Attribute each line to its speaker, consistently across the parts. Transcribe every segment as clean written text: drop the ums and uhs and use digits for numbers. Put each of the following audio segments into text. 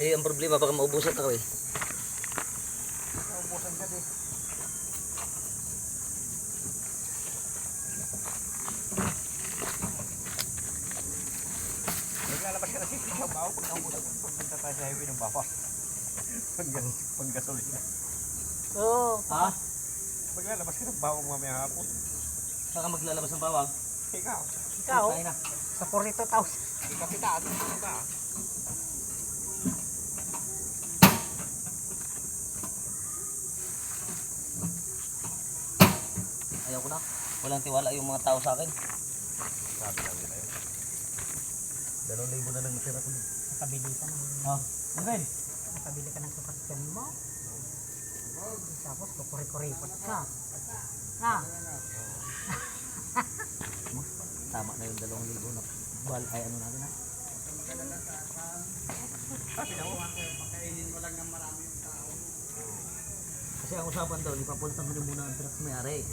Speaker 1: Eh, ang problema, baka maubusan ako eh.
Speaker 2: Naubusan ka din. Naglalabas ka na si Babaw pag naubusan ka. Pagpunta tayo sa highway ng Bawa. Panggasolina.
Speaker 1: Oo. Ha?
Speaker 2: Maglalabas ka ng bawang mamaya hapon.
Speaker 1: Baka maglalabas ng bawang.
Speaker 2: Ikaw.
Speaker 3: Ikaw?
Speaker 1: Tayo na.
Speaker 3: Sa 42,000.
Speaker 2: Ikaw kapitaan. Ano ba?
Speaker 1: Ayaw ko na. Walang tiwala yung mga tao sa akin.
Speaker 2: Sabi lang nila yun.
Speaker 1: 2,000 na lang natira ko.
Speaker 3: Nakabili ka ng...
Speaker 1: Ha? Ano
Speaker 3: Nakabili ka ng sasakyan mo. Tapos kukuri-kuripot ka. Ha?
Speaker 1: Tama na yung 2,000 na bal. Ay ano natin ha? Kasi ang usapan daw, ipapultang ko muna ang truck may-ari.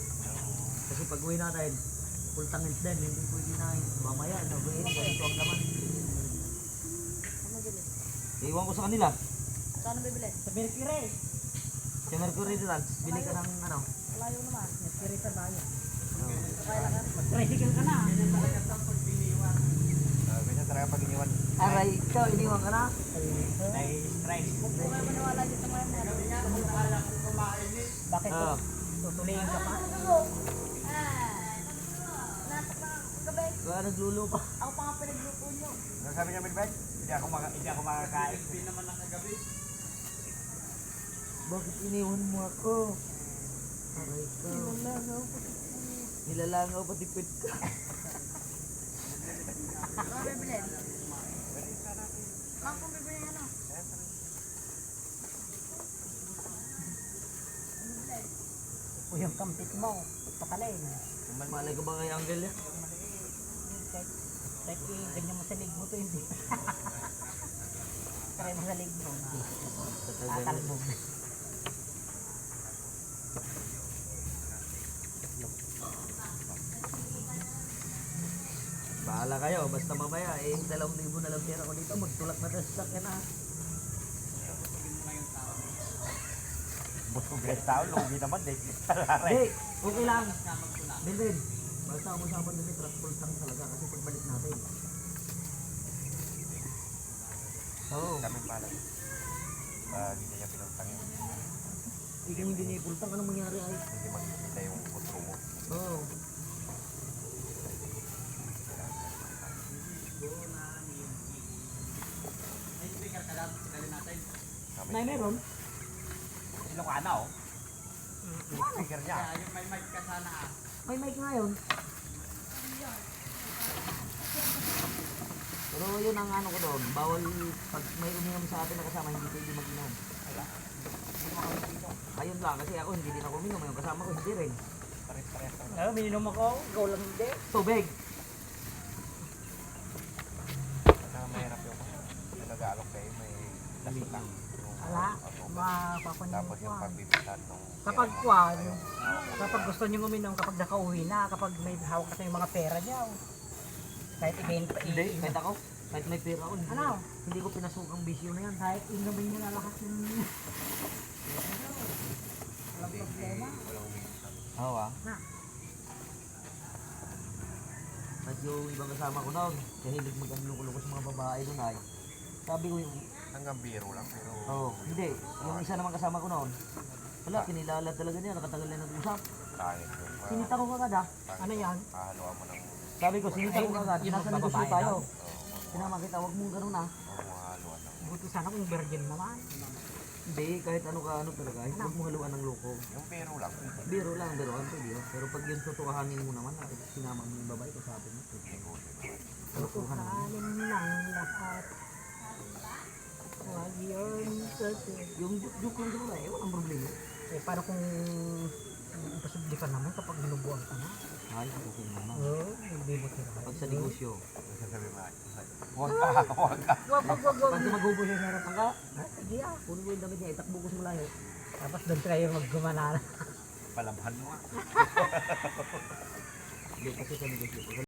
Speaker 1: Kasi pag uwi natin, pultangin din, hindi pwede na mamaya, nabuhin, ganito ang laman. Iwan ko sa kanila.
Speaker 4: Saan bibili?
Speaker 3: Sa Mercury.
Speaker 1: Sa Mercury Drugs, bili ka ng ano.
Speaker 4: Malayo naman.
Speaker 3: Mercury sa bayan.
Speaker 4: Kaya lang.
Speaker 3: Mag-tricycle ka na.
Speaker 2: Sabi niya talaga pag iniwan.
Speaker 1: Aray, ikaw, iniwan ka na.
Speaker 2: Nai-stress.
Speaker 4: Huwag kayo maniwala dito ngayon.
Speaker 3: Bakit
Speaker 1: Oo.
Speaker 3: tutuliin ka pa?
Speaker 4: Nasa pa gabi.
Speaker 1: Kaya naglulo pa.
Speaker 4: Ako pa nga pinagluto nyo.
Speaker 2: Ano sabi niya, Midbet? Hindi ako makakain. Hindi naman nakagabi.
Speaker 1: Bakit iniwan mo ako? Aray ka. Nilalangaw pati pit ka.
Speaker 4: Saan bibili? Saan kung bibili ano?
Speaker 3: O yung kampit mo. Pakalay.
Speaker 1: Malay ko ba kay Uncle yan?
Speaker 3: Kahit ganyan mo sa lig mo to hindi. Try mo sa lig mo. Tatalbog.
Speaker 1: Bahala kayo, basta mamaya eh 2,000 na lang pera ko dito, magtulak na tayo sa sakyan ha.
Speaker 2: Busog guys tao, lugi naman eh.
Speaker 1: Hindi, okay lang. Bilin, basta usapan din yung truck lang talaga kasi pagbalik natin. Oo.
Speaker 2: Kami pala. Pag hindi niya pinutang yun,
Speaker 1: Hindi niya ipultang, anong mangyari ay?
Speaker 2: hindi magkikita yung putro mo.
Speaker 1: Oo.
Speaker 3: May meron?
Speaker 2: Ilocana oh. Speaker niya.
Speaker 1: May mic nga yun. Pero yun ang ano ko doon, bawal pag may uminom sa atin na kasama, hindi pwede mag-inom. Ayun lang, kasi ako hindi din ako uminom, yung kasama ko hindi rin.
Speaker 2: Pares-pares lang.
Speaker 3: Ano, mininom ako. Ikaw lang hindi.
Speaker 1: Tubig.
Speaker 2: Basta mahirap yung nag-aalok kayo, may lasutang.
Speaker 3: Wala. Mapapanyo
Speaker 2: Tapos
Speaker 3: ko.
Speaker 2: yung pagbibitan nung...
Speaker 3: Kapag kwan, kapag gusto niyo uminom, kapag nakauwi na, kapag may hawak na kayong mga pera niyo. Kahit ibenta,
Speaker 1: Hindi, kahit ako, kahit may pera ako, hindi,
Speaker 3: Ano?
Speaker 1: hindi ko pinasukang bisyo na yan.
Speaker 3: kahit inumin niyo na lahat ng... Walang problema.
Speaker 2: Walang umiinom.
Speaker 1: Oo ah.
Speaker 3: Ha?
Speaker 1: At yung ibang kasama ko noon, kahilig mag-anulo ko sa mga babae doon ay, sabi ko yung,
Speaker 2: Hanggang biro lang pero...
Speaker 1: hindi, yung isa naman kasama ko noon, wala, kinilala talaga niya, nakatagal na nag-usap.
Speaker 2: Kahit yung...
Speaker 1: Sinita ko kagad ah.
Speaker 3: Ano yan?
Speaker 2: Kahaluan mo ng...
Speaker 1: Sabi ko, sinita ko kagad,
Speaker 3: Yung
Speaker 1: nasa
Speaker 3: babae
Speaker 1: negosyo tayo.
Speaker 3: daw?
Speaker 1: Sinama kita, huwag mong ganun ah.
Speaker 2: mga haluan ng...
Speaker 3: Buti sana kung virgin naman.
Speaker 1: Hindi, kahit ano ka ano talaga, huwag mong haluan ng loko.
Speaker 2: Yung biro lang.
Speaker 1: Biro lang, pero ano yun. Pero pag yung tutukahanin mo naman, sinama mo yung babae, kasabi mo.
Speaker 2: Negosyo naman.
Speaker 1: Tutukahan mo.
Speaker 3: Tukanin ng lahat. Wag yun kasi.
Speaker 1: Yung joke lang doon eh, walang problema.
Speaker 3: Eh, paano kung imposible ka naman kapag hinubuan ka na?
Speaker 1: Ay, okay naman.
Speaker 3: Oo, hindi mo tira.
Speaker 1: Pag sa negosyo,
Speaker 2: Sabi mo, huwag ka, huwag ka.
Speaker 1: pag magubo siya sa harapan ka,
Speaker 3: Sige ah.
Speaker 1: puno mo yung damit niya, itakbo ko sa malayo.
Speaker 3: Tapos doon kayo maggumanala.
Speaker 2: Palabhan mo nga.
Speaker 1: Hindi kasi sa negosyo.